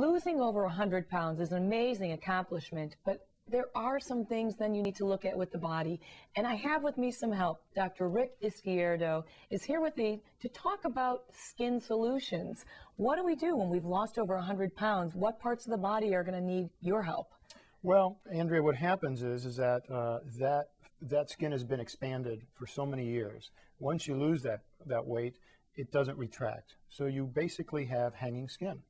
Losing over 100 pounds is an amazing accomplishment, but there are some things then you need to look at with the body. And I have with me some help. Dr. Ric Izquierdo is here with me to talk about skin solutions. What do we do when we've lost over 100 pounds? What parts of the body are going to need your help? Well, Andrea, what happens is that that skin has been expanded for so many years. Once you lose that weight, it doesn't retract. So you basically have hanging skin.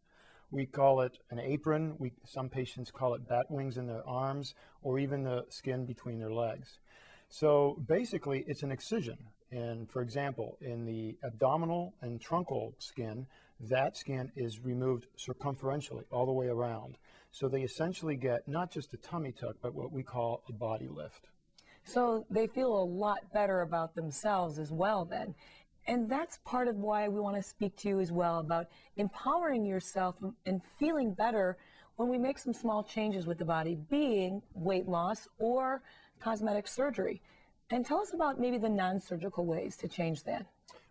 We call it an apron. Some patients call it bat wings in their arms, or even the skin between their legs. So basically, it's an excision. And for example, in the abdominal and truncal skin, that skin is removed circumferentially all the way around. So they essentially get not just a tummy tuck, but what we call a body lift. So they feel a lot better about themselves as well then. And that's part of why we want to speak to you as well about empowering yourself and feeling better when we make some small changes with the body, being weight loss or cosmetic surgery. And tell us about maybe the non-surgical ways to change that.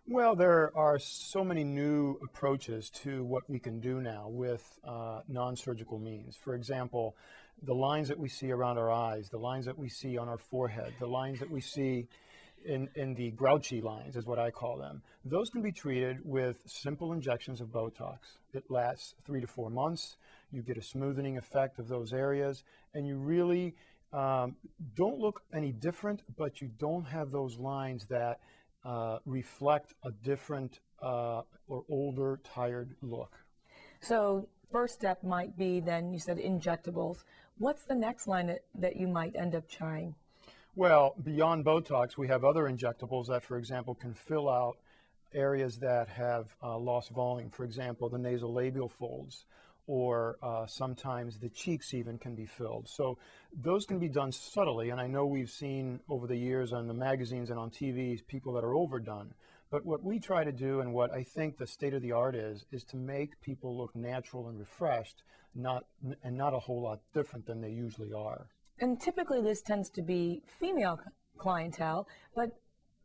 Well, there are so many new approaches to what we can do now with non-surgical means. For example, the lines that we see around our eyes, the lines that we see on our forehead, the lines that we see in the grouchy lines is what I call them. Those can be treated with simple injections of Botox. It lasts 3 to 4 months. You get a smoothing effect of those areas, and you really don't look any different, but you don't have those lines that reflect a different or older, tired look. So first step might be then, you said injectables. What's the next line that you might end up trying? Well, beyond Botox, we have other injectables that, for example, can fill out areas that have lost volume. For example, the nasolabial folds, or sometimes the cheeks even can be filled. So those can be done subtly, and I know we've seen over the years on the magazines and on TV people that are overdone. But what we try to do, and what I think the state of the art is to make people look natural and refreshed, not a whole lot different than they usually are. And typically this tends to be female clientele, but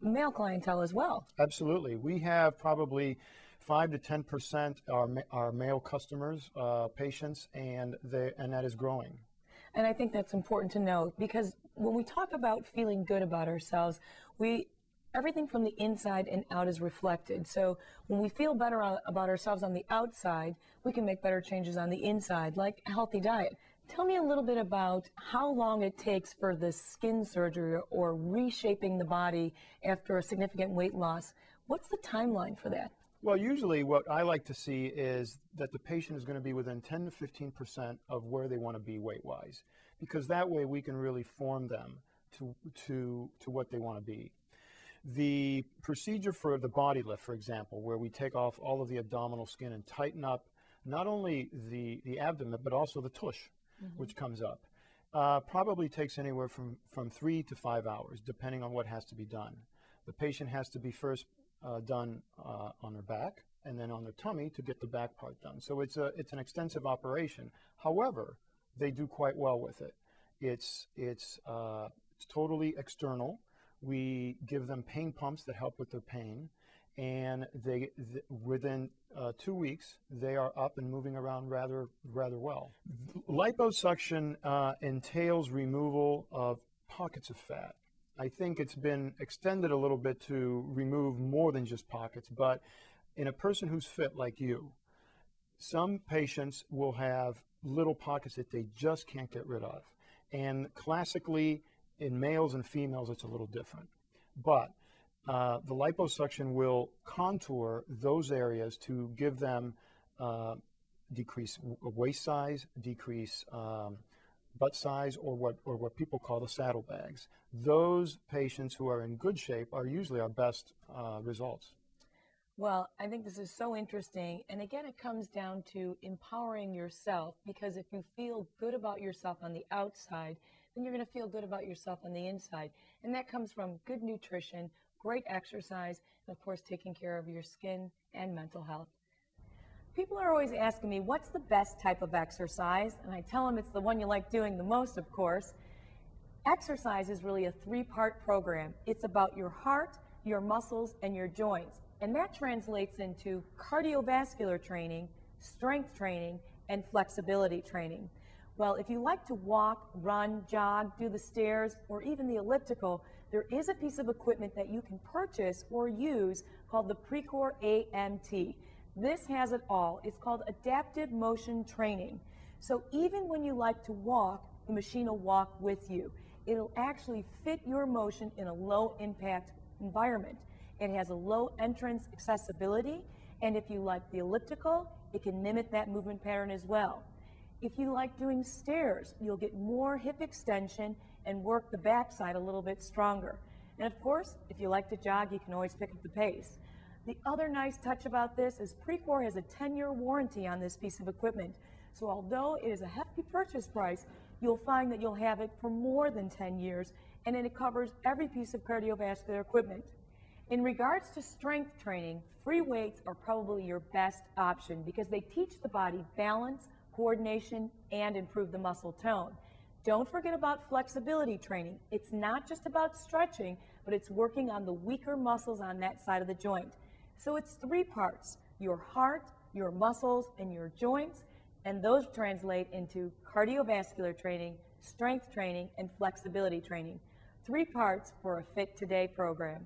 male clientele as well. Absolutely. We have probably 5 to 10% are male customers, patients, and that is growing. And I think that's important to note, because when we talk about feeling good about ourselves, everything from the inside and out is reflected. So when we feel better about ourselves on the outside, we can make better changes on the inside, like a healthy diet. Tell me a little bit about how long it takes for the skin surgery or reshaping the body after a significant weight loss. What's the timeline for that? Well, usually what I like to see is that the patient is going to be within 10 to 15% of where they want to be weight-wise, because that way we can really form them to what they want to be. The procedure for the body lift, for example, where we take off all of the abdominal skin and tighten up not only the abdomen, but also the tush, which comes up, probably takes anywhere from 3 to 5 hours, depending on what has to be done. The patient has to be first done on their back and then on their tummy to get the back part done. So it's an extensive operation. However, they do quite well with it. It's totally external. We give them pain pumps that help with their pain, and within 2 weeks they are up and moving around rather well. Liposuction entails removal of pockets of fat. I think it's been extended a little bit to remove more than just pockets, but in a person who's fit like you, some patients will have little pockets that they just can't get rid of. And classically, in males and females, it's a little different. But the liposuction will contour those areas to give them decrease waist size, decrease butt size, or what people call the saddlebags. Those patients who are in good shape are usually our best results. Well, I think this is so interesting. And again, it comes down to empowering yourself, because if you feel good about yourself on the outside, then you're going to feel good about yourself on the inside. And that comes from good nutrition, great exercise, and of course, taking care of your skin and mental health. People are always asking me, what's the best type of exercise? And I tell them it's the one you like doing the most, of course. Exercise is really a 3-part program. It's about your heart, your muscles, and your joints. And that translates into cardiovascular training, strength training, and flexibility training. Well, if you like to walk, run, jog, do the stairs, or even the elliptical, there is a piece of equipment that you can purchase or use called the Precor AMT. This has it all. It's called adaptive motion training. So even when you like to walk, the machine will walk with you. It'll actually fit your motion in a low impact environment. It has a low entrance accessibility, and if you like the elliptical, it can mimic that movement pattern as well. If you like doing stairs, you'll get more hip extension and work the backside a little bit stronger. And of course, if you like to jog, you can always pick up the pace. The other nice touch about this is Precor has a 10-year warranty on this piece of equipment. So although it is a hefty purchase price, you'll find that you'll have it for more than 10 years, and then it covers every piece of cardiovascular equipment. In regards to strength training, free weights are probably your best option because they teach the body balance, coordination, and improve the muscle tone. Don't forget about flexibility training. It's not just about stretching, but it's working on the weaker muscles on that side of the joint. So it's 3 parts: your heart, your muscles, and your joints, and those translate into cardiovascular training, strength training, and flexibility training. 3 parts for a Fit Today program.